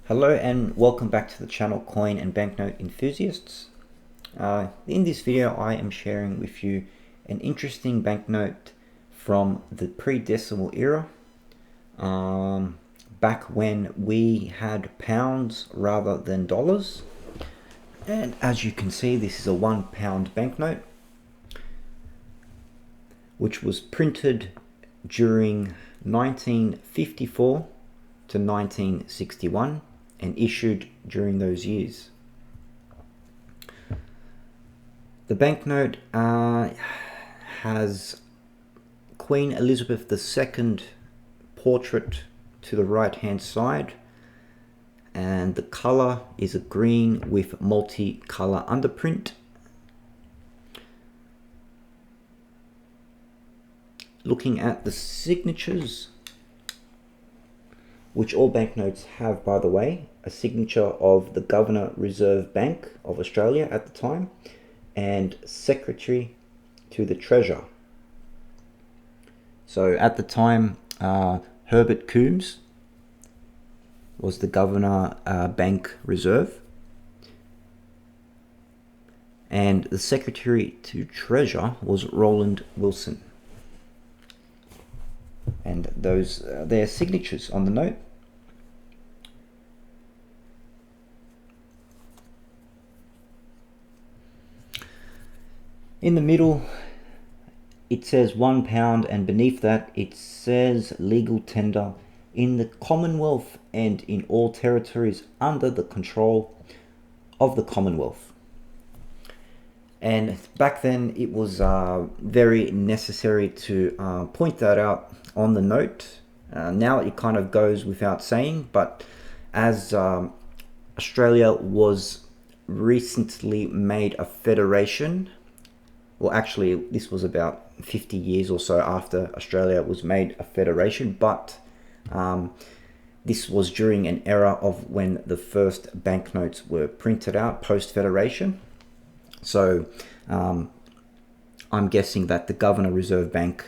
Hello and welcome back to the channel Coin and Banknote Enthusiasts. In this video I am sharing with you an interesting banknote from the pre-decimal era, back when we had pounds rather than dollars. And as you can see, this is a £1 banknote which was printed during 1954 to 1961 and issued during those years. The banknote has Queen Elizabeth II portrait to the right hand side, and the color is a green with multi-color underprint. Looking at the signatures, which all banknotes have, by the way, a signature of the Governor Reserve Bank of Australia at the time and Secretary to the Treasurer. So at the time, Herbert Coombs was the Governor Bank Reserve, and the Secretary to Treasurer was Roland Wilson. And those their signatures on the note. In the middle it says £1, and beneath that it says legal tender in the Commonwealth and in all territories under the control of the Commonwealth. And back then it was very necessary to point that out on the note. Now it kind of goes without saying, but as Australia was recently made a federation, well, actually this was about 50 years or so after Australia was made a federation, but this was during an era of when the first banknotes were printed out post-federation. So I'm guessing that the Governor Reserve Bank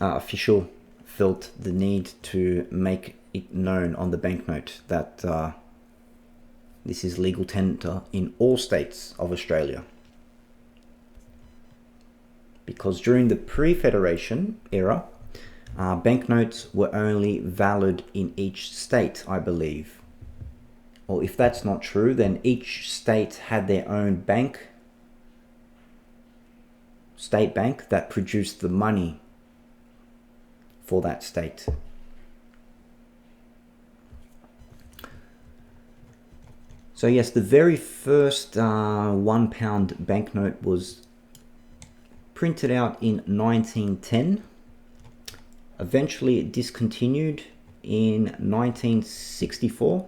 official felt the need to make it known on the banknote that this is legal tender in all states of Australia. Because during the pre-federation era, banknotes were only valid in each state, I believe. Or if that's not true, then each state had their own bank, state bank, that produced the money for that state. So yes, the very first £1 banknote was printed out in 1910. Eventually it discontinued in 1964.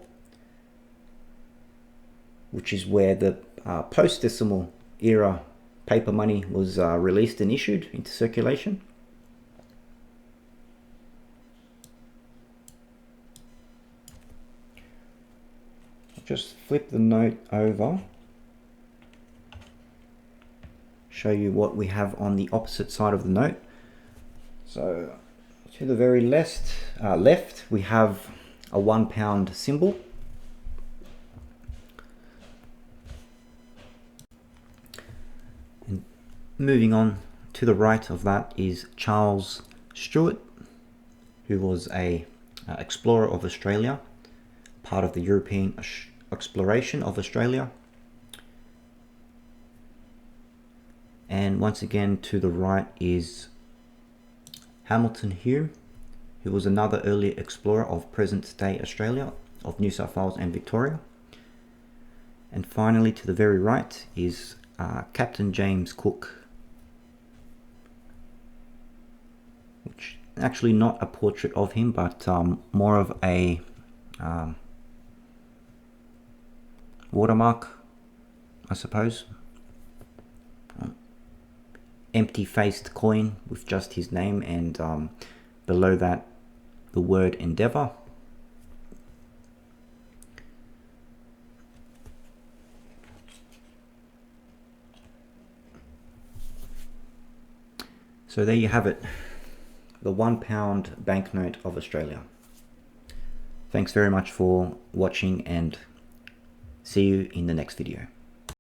Which is where the post-decimal era paper money was released and issued into circulation. I'll just flip the note over, show you what we have on the opposite side of the note. So to the very left we have a £1 symbol. Moving on to the right of that is Charles Stewart, who was a explorer of Australia, part of the European exploration of Australia. And once again to the right is Hamilton Hume, who was another early explorer of present-day Australia, of New South Wales and Victoria. And finally to the very right is Captain James Cook, which actually not a portrait of him, but more of a watermark, I suppose. Empty-faced coin with just his name, and below that the word Endeavour. So there you have it, the £1 banknote of Australia. Thanks very much for watching, and see you in the next video.